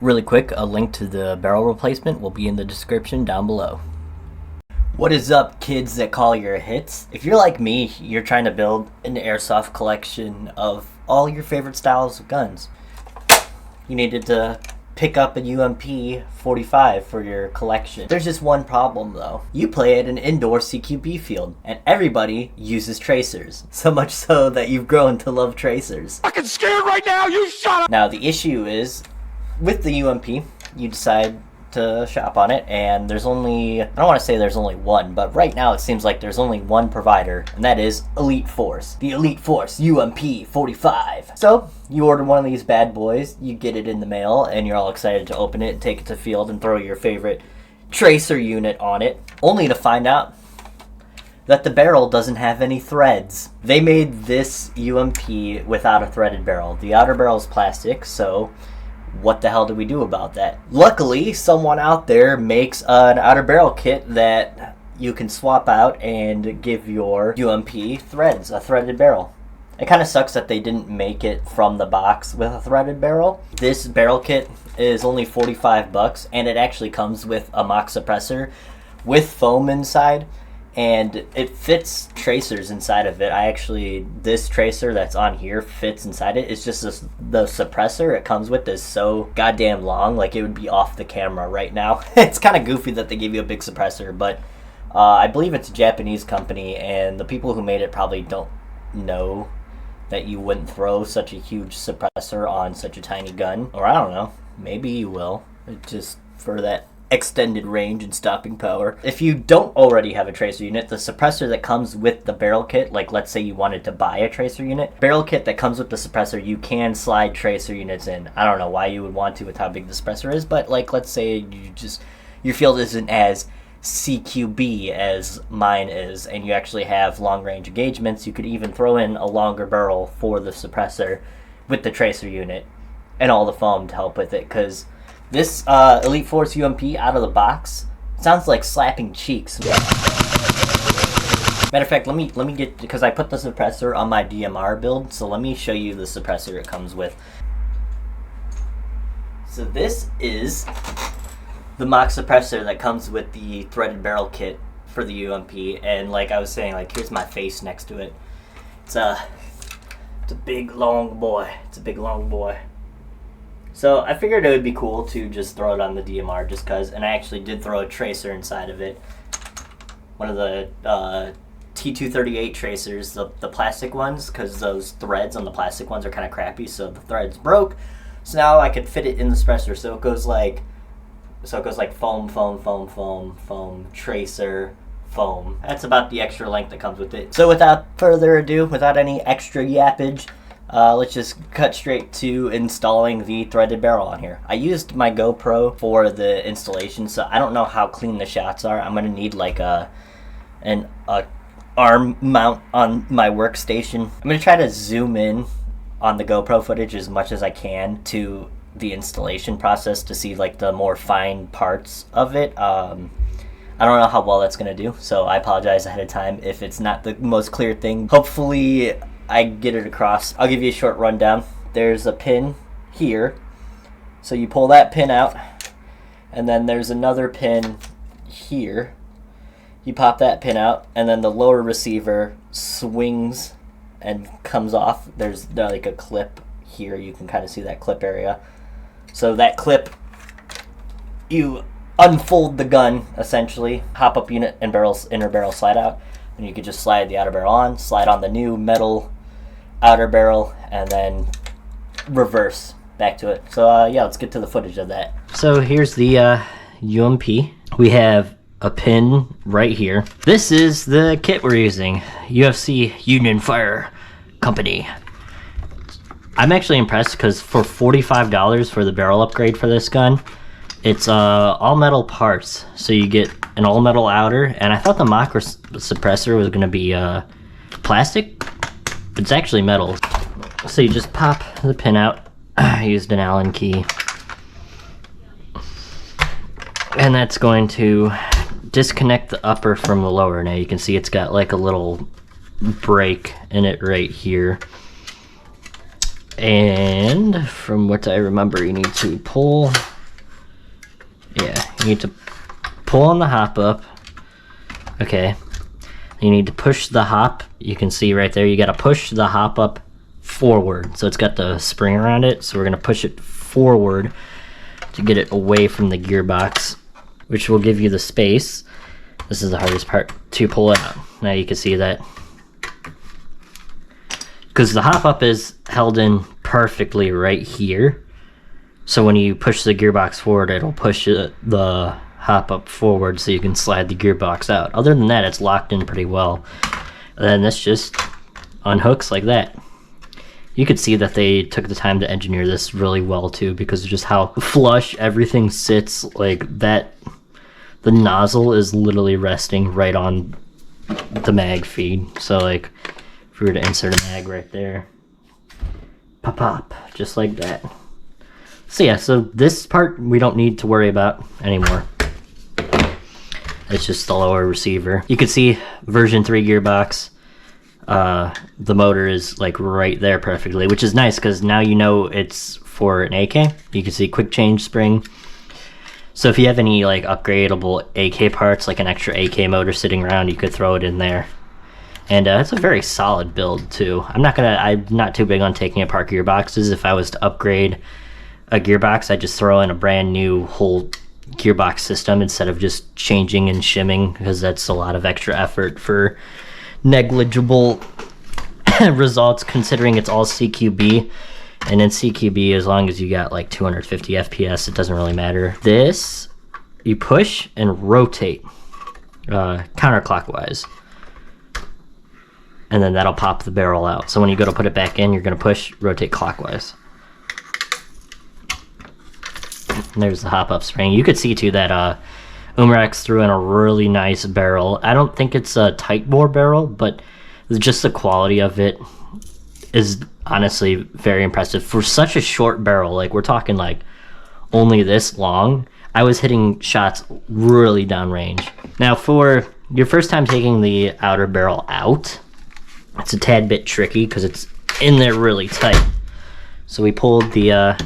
Really quick, a link to the barrel replacement will be in the description down below. What is up, kids that call your hits? If you're like me, you're trying to build an airsoft collection of all your favorite styles of guns. You needed to pick up a UMP 45 for your collection. There's just one problem though. You play at an indoor CQB field, and everybody uses tracers. So much so that you've grown to love tracers. Fucking scared right now, you shut up! Now the issue is, with the UMP, you decide to shop on it, and there's only, I don't want to say there's only one, but right now it seems like there's only one provider, and that is Elite Force. The Elite Force UMP 45. So, you order one of these bad boys, you get it in the mail, and you're all excited to open it and take it to field and throw your favorite tracer unit on it, only to find out that the barrel doesn't have any threads. They made this UMP without a threaded barrel. The outer barrel is plastic, so what the hell do we do about that? Luckily, someone out there makes an outer barrel kit that you can swap out and give your UMP threads, a threaded barrel. It kind of sucks that they didn't make it from the box with a threaded barrel. This barrel kit is only 45 bucks, and it actually comes with a mock suppressor with foam inside, and it fits tracers inside of it. This tracer that's on here fits inside it. It's just the suppressor it comes with is so goddamn long, like it would be off the camera right now. It's kind of goofy that they give you a big suppressor, but I believe it's a Japanese company, and the people who made it probably don't know that you wouldn't throw such a huge suppressor on such a tiny gun. Or I don't know, maybe you will, just for that extended range and stopping power. If you don't already have a tracer unit, the suppressor that comes with the barrel kit, like let's say you wanted to buy a tracer unit, barrel kit that comes with the suppressor, you can slide tracer units in. I don't know why you would want to with how big the suppressor is, but like let's say your field isn't as CQB as mine is, and you actually have long range engagements, you could even throw in a longer barrel for the suppressor with the tracer unit and all the foam to help with it, because this Elite Force UMP out of the box sounds like slapping cheeks. Matter of fact, let me get, because I put the suppressor on my DMR build, so let me show you the suppressor it comes with. So this is the mock suppressor that comes with the threaded barrel kit for the UMP, and like I was saying, like here's my face next to it. It's a big long boy. It's a big long boy. So I figured it would be cool to just throw it on the DMR just because, and I actually did throw a tracer inside of it. One of the T238 tracers, the plastic ones, because those threads on the plastic ones are kind of crappy, so the threads broke. So now I could fit it in the suppressor, so it goes like foam, foam, foam, foam, foam, tracer, foam. That's about the extra length that comes with it. So without further ado, without any extra yappage, let's just cut straight to installing the threaded barrel on here. I used my GoPro for the installation, so I don't know how clean the shots are. I'm gonna need like an arm mount on my workstation. I'm gonna try to zoom in on the GoPro footage as much as I can to the installation process to see like the more fine parts of it. I don't know how well that's gonna do, so I apologize ahead of time if it's not the most clear thing. Hopefully I get it across. I'll give you a short rundown. There's a pin here, so you pull that pin out, and then there's another pin here. You pop that pin out, and then the lower receiver swings and comes off. There's like a clip here. You can kind of see that clip area. So that clip, you unfold the gun essentially, hop up unit and inner barrel slide out, and you could just slide the outer barrel on, slide on the new metal outer barrel, and then reverse back to it. So yeah, let's get to the footage of that. So here's the UMP. We have a pin right here. This is the kit we're using, UFC Union Fire Company. I'm actually impressed because for $45 for the barrel upgrade for this gun, it's all metal parts. So you get an all metal outer, and I thought the mock suppressor was going to be plastic, but it's actually metal. So you just pop the pin out. I used an Allen key, and that's going to disconnect the upper from the lower. Now you can see it's got like a little break in it right here. And from what I remember, you need to pull you need to pull on the hop up. Okay. You need to push the hop. You can see right there, you gotta push the hop up forward. So it's got the spring around it. So we're gonna push it forward to get it away from the gearbox, which will give you the space. This is the hardest part, to pull it out. Now you can see that. Because the hop up is held in perfectly right here. So when you push the gearbox forward, it'll push the hop up forward so you can slide the gearbox out. Other than that, it's locked in pretty well. And then this just unhooks like that. You could see that they took the time to engineer this really well too, because of just how flush everything sits like that. The nozzle is literally resting right on the mag feed. So like if we were to insert a mag right there, pop pop, just like that. So yeah, so this part we don't need to worry about anymore. It's just the lower receiver. You can see version 3 gearbox. The motor is like right there perfectly, which is nice because now you know it's for an AK. You can see quick change spring. So if you have any like upgradable AK parts, like an extra AK motor sitting around, you could throw it in there. And it's a very solid build too. I'm not too big on taking apart gearboxes. If I was to upgrade a gearbox, I'd just throw in a brand new whole gearbox system instead of just changing and shimming, because that's a lot of extra effort for negligible results, considering it's all CQB. And in CQB, as long as you got like 250 FPS, it doesn't really matter. This, you push and rotate counterclockwise, and then that'll pop the barrel out. So when you go to put it back in, you're going to push, rotate clockwise. And there's the hop-up spring. You could see too that Umrex threw in a really nice barrel. I don't think it's a tight bore barrel, but just the quality of it is honestly very impressive. For such a short barrel, like we're talking like only this long, I was hitting shots really downrange. Now for your first time taking the outer barrel out, it's a tad bit tricky because it's in there really tight. So we pulled the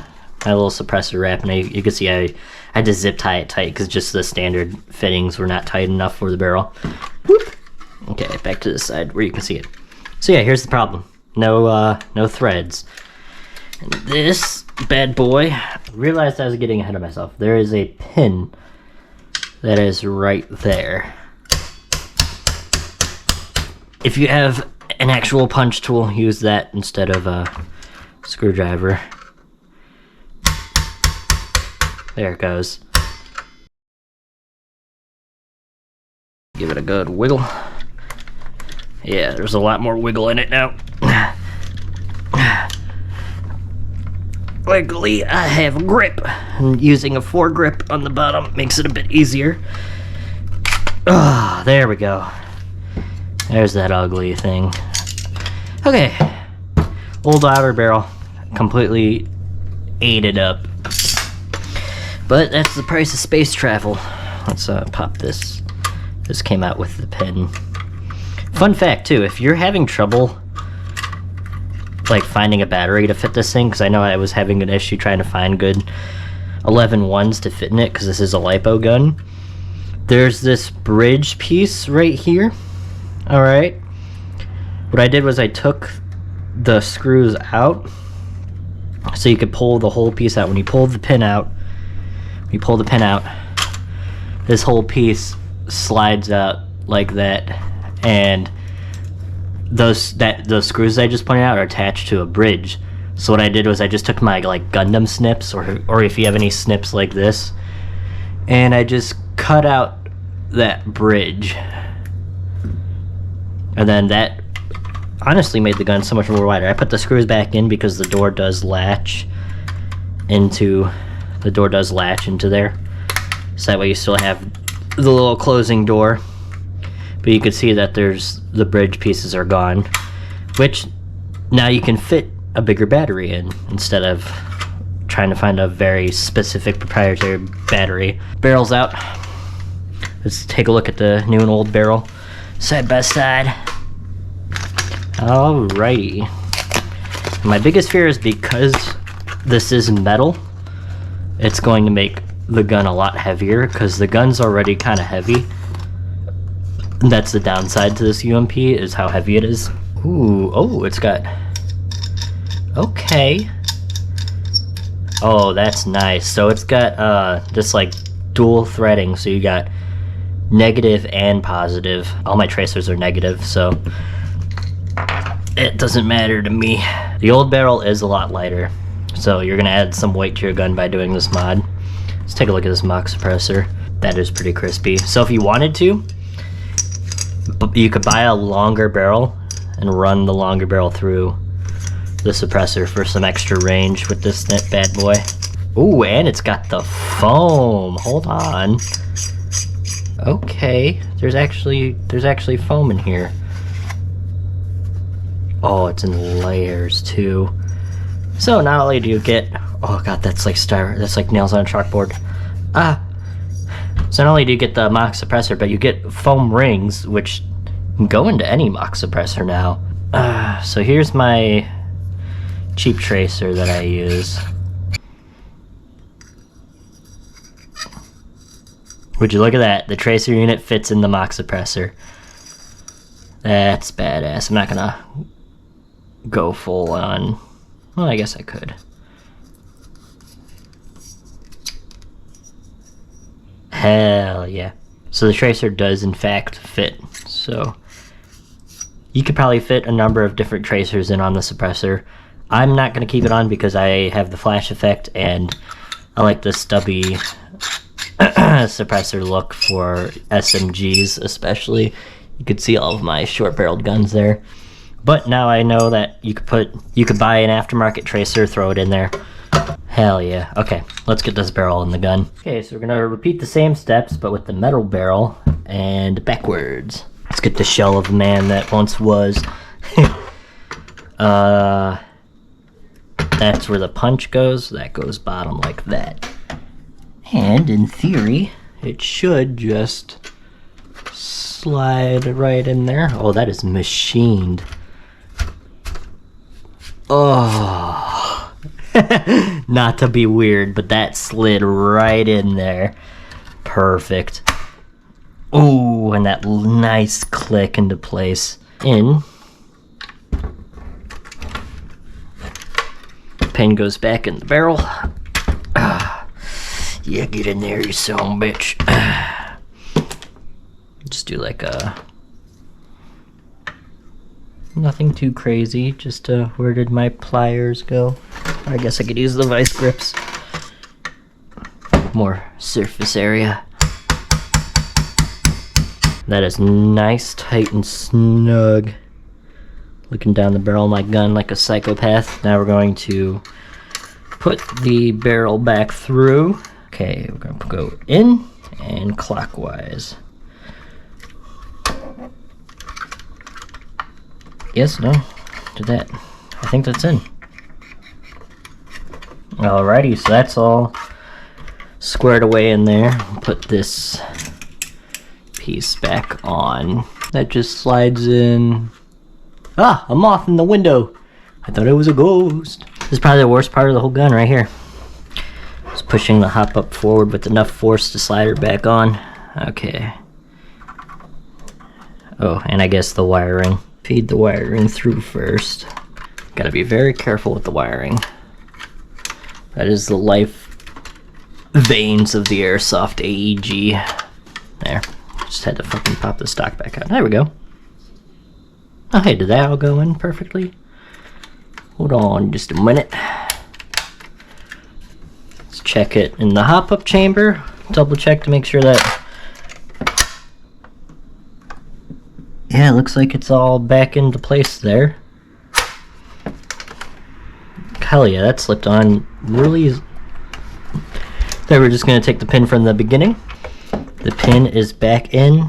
my little suppressor wrap, and you can see I had to zip tie it tight because just the standard fittings were not tight enough for the barrel. Whoop. Okay, back to this side where you can see it. So yeah, here's the problem. No threads. And this bad boy, I realized I was getting ahead of myself. There is a pin that is right there. If you have an actual punch tool, use that instead of a screwdriver. There it goes. Give it a good wiggle. Yeah, there's a lot more wiggle in it now. Luckily, I have a grip, and using a foregrip on the bottom makes it a bit easier. Ah, there we go. There's that ugly thing. Okay, old outer barrel, completely ate it up. But that's the price of space travel. Let's pop this. This came out with the pin. Fun fact too, if you're having trouble like finding a battery to fit this thing, because I know I was having an issue trying to find good 11-1s to fit in it, because this is a lipo gun. There's this bridge piece right here. Alright. What I did was I took the screws out so you could pull the whole piece out. When you pull the pin out, this whole piece slides out like that, and those screws I just pointed out are attached to a bridge. So what I did was I just took my like Gundam snips, or if you have any snips like this, and I just cut out that bridge, and then that honestly made the gun so much more wider. I put the screws back in because the door does latch into there, so that way you still have the little closing door. But you can see that there's the bridge pieces are gone, which now you can fit a bigger battery in instead of trying to find a very specific proprietary battery. Barrel's out. Let's take a look at the new and old barrel side by side. Alrighty. My biggest fear is because this is metal, it's going to make the gun a lot heavier, because the gun's already kind of heavy. That's the downside to this UMP, is how heavy it is. Ooh, oh, it's got... Okay. Oh, that's nice. So it's got just like dual threading, so you got negative and positive. All my tracers are negative, so it doesn't matter to me. The old barrel is a lot lighter, so you're gonna add some weight to your gun by doing this mod. Let's take a look at this mock suppressor. That is pretty crispy. So if you wanted to, you could buy a longer barrel and run the longer barrel through the suppressor for some extra range with this bad boy. Ooh, and it's got the foam. Hold on. Okay, there's actually foam in here. Oh, it's in layers too. So not only do you get, oh god, that's like nails on a chalkboard. So not only do you get the mock suppressor, but you get foam rings, which can go into any mock suppressor now. So here's my cheap tracer that I use. Would you look at that? The tracer unit fits in the mock suppressor. That's badass. I'm not gonna go full on. Well, I guess I could. Hell yeah. So the tracer does in fact fit. So you could probably fit a number of different tracers in on the suppressor. I'm not going to keep it on because I have the flash effect and I like the stubby suppressor look for SMGs especially. You could see all of my short-barreled guns there. But now I know that you could buy an aftermarket tracer, throw it in there. Hell yeah. Okay, let's get this barrel in the gun. Okay, so we're gonna repeat the same steps, but with the metal barrel and backwards. Let's get the shell of the man that once was. That's where the punch goes. That goes bottom like that. And in theory, it should just slide right in there. Oh, that is machined. Oh. Not to be weird, but that slid right in there. Perfect. Oh, and that nice click into place. In. Pin goes back in the barrel. Yeah, get in there, you son of a bitch. Just do like a... Nothing too crazy, just where did my pliers go? I guess I could use the vice grips. More surface area. That is nice, tight, and snug. Looking down the barrel of my gun like a psychopath. Now we're going to put the barrel back through. Okay, we're going to go in and clockwise. Yes, no, did that. I think that's in. Alrighty, so that's all squared away in there. Put this piece back on. That just slides in. Ah, a moth in the window. I thought it was a ghost. This is probably the worst part of the whole gun right here. Just pushing the hop up forward with enough force to slide her back on. Okay. Oh, and I guess the wiring. Feed the wiring through first. Gotta be very careful with the wiring. That is the life veins of the Airsoft AEG. There. Just had to fucking pop the stock back out. There we go. Oh, hey, did that all go in perfectly? Hold on just a minute. Let's check it in the hop-up chamber. Double check to make sure that... Yeah, it looks like it's all back into place there. Hell yeah, that slipped on really easy. Then we're just going to take the pin from the beginning. The pin is back in.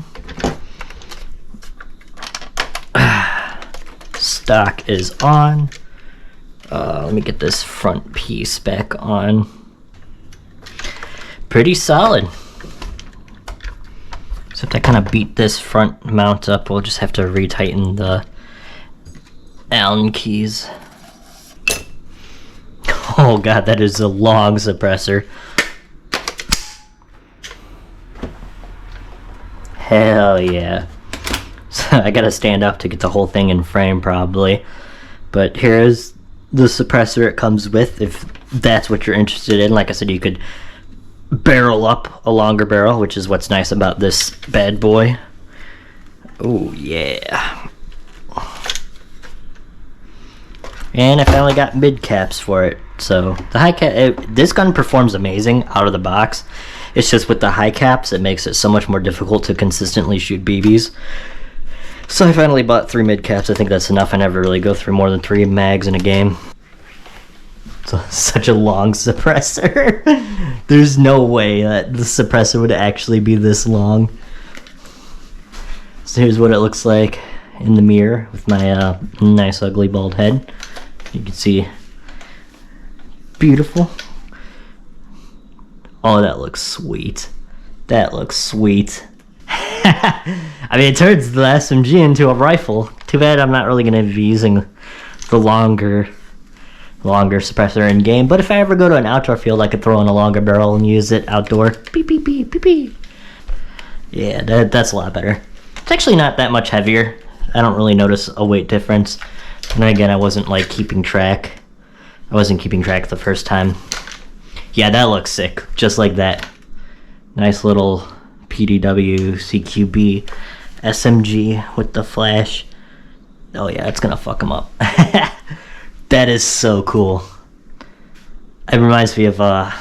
Stock is on. Let me get this front piece back on. Pretty solid. Except I kind of beat this front mount up. We'll just have to retighten the Allen keys. Oh god, that is a long suppressor. Hell yeah. So I gotta stand up to get the whole thing in frame probably. But here's the suppressor it comes with, if that's what you're interested in. Like I said, you could barrel up a longer barrel, which is what's nice about this bad boy. Oh yeah. And I finally got mid caps for it. So the high cap, this gun performs amazing out of the box. It's just with the high caps, it makes it so much more difficult to consistently shoot BBs. So I finally bought 3 mid caps. I think that's enough. I never really go through more than 3 mags in a game. So such a long suppressor. There's no way that the suppressor would actually be this long. So here's what it looks like in the mirror with my nice ugly bald head. You can see, beautiful. Oh, that looks sweet. That looks sweet. I mean, it turns the SMG into a rifle. Too bad I'm not really going to be using the longer suppressor in game. But if I ever go to an outdoor field, I could throw in a longer barrel and use it outdoor. Beep, beep, beep, beep, beep. Yeah, that's a lot better. It's actually not that much heavier. I don't really notice a weight difference. And then again, I wasn't like keeping track. I wasn't keeping track the first time. Yeah, that looks sick. Just like that. Nice little PDW CQB SMG with the flash. Oh yeah, it's gonna fuck him up. That is so cool. It reminds me of the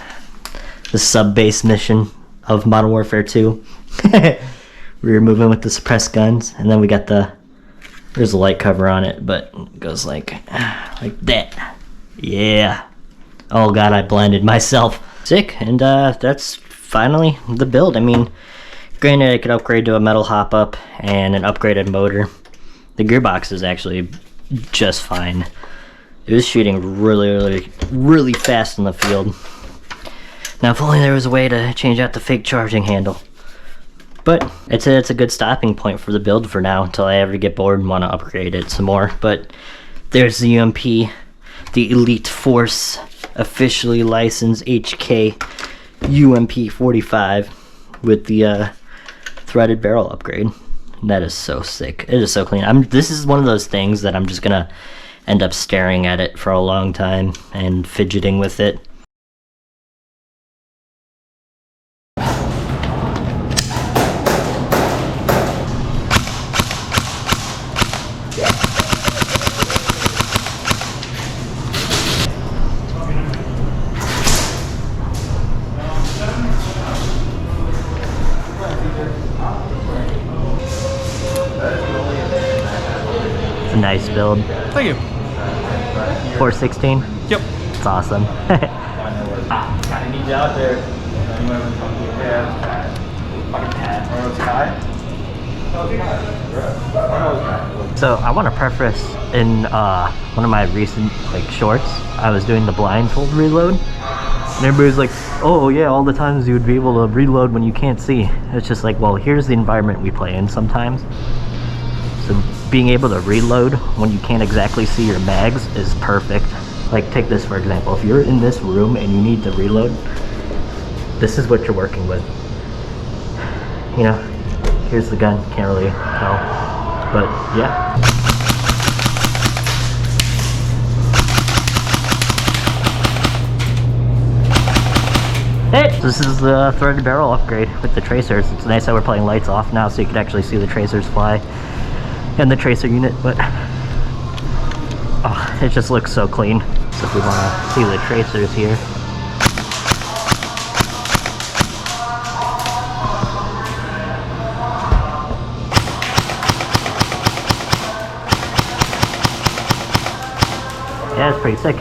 sub-base mission of Modern Warfare 2. We were moving with the suppressed guns, and then we got there's a light cover on it, but it goes like that. Yeah. Oh god, I blinded myself. Sick, and that's finally the build. I mean, granted I could upgrade to a metal hop-up and an upgraded motor. The gearbox is actually just fine. It was shooting really fast in the field. Now if only there was a way to change out the fake charging handle. But it's a good stopping point for the build for now until I ever get bored and want to upgrade it some more. But there's the UMP, the Elite Force officially licensed HK UMP 45 with the threaded barrel upgrade. That is so sick. It is so clean. This is one of those things that I'm just gonna end up staring at it for a long time and fidgeting with it. It's a nice build. Thank you. 416? Yep. It's awesome. I need you out there. So I want to preface in one of my recent shorts, I was doing the blindfold reload. And everybody's like, oh yeah, all the times you would be able to reload when you can't see. It's just like, well, here's the environment we play in sometimes. So being able to reload when you can't exactly see your mags is perfect. Like take this for example, if you're in this room and you need to reload, this is what you're working with. You know, here's the gun, can't really tell, but yeah. Hey! This is the threaded barrel upgrade with the tracers. It's nice that we're playing lights off now so you can actually see the tracers fly and the tracer unit, but oh, it just looks so clean. So if we want to see the tracers here. Yeah, it's pretty sick.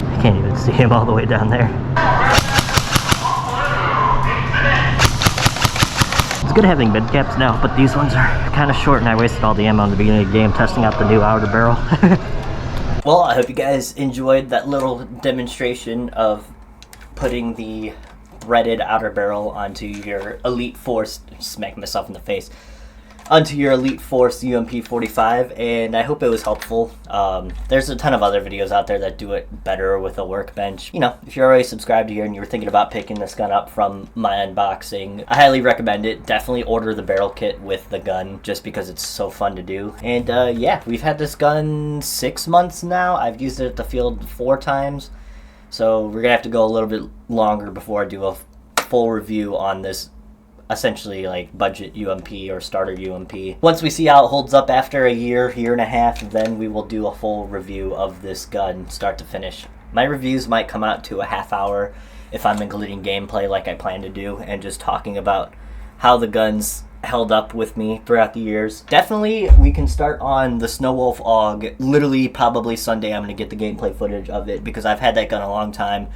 I can't even see him all the way down there. It's good having mid caps now, but these ones are kind of short and I wasted all the ammo in the beginning of the game testing out the new outer barrel. Well, I hope you guys enjoyed that little demonstration of putting the threaded outer barrel onto your Elite Force, smack myself in the face, onto your Elite Force UMP 45, and I hope it was helpful. There's a ton of other videos out there that do it better with a workbench. You know, if you're already subscribed here and you were thinking about picking this gun up from my unboxing, I highly recommend it. Definitely order the barrel kit with the gun just because it's so fun to do. And yeah, we've had this gun 6 months now. I've used it at the field 4 times, so we're gonna have to go a little bit longer before I do a full review on this essentially like budget UMP or starter UMP. Once we see how it holds up after a year and a half, then we will do a full review of this gun start to finish. My reviews might come out to a half hour if I'm including gameplay like I plan to do and just talking about how the gun's held up with me throughout the years. Definitely we can start on the Snow Wolf AUG. Literally probably Sunday I'm going to get the gameplay footage of it because I've had that gun a long time.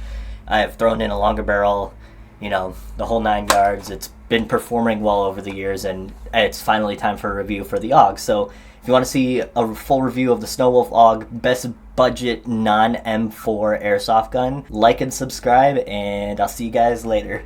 I've thrown in a longer barrel, you know, the whole 9 yards. It's been performing well over the years, and it's finally time for a review for the AUG. So if you want to see a full review of the Snow Wolf AUG, best budget non-M4 airsoft gun, like and subscribe, and I'll see you guys later.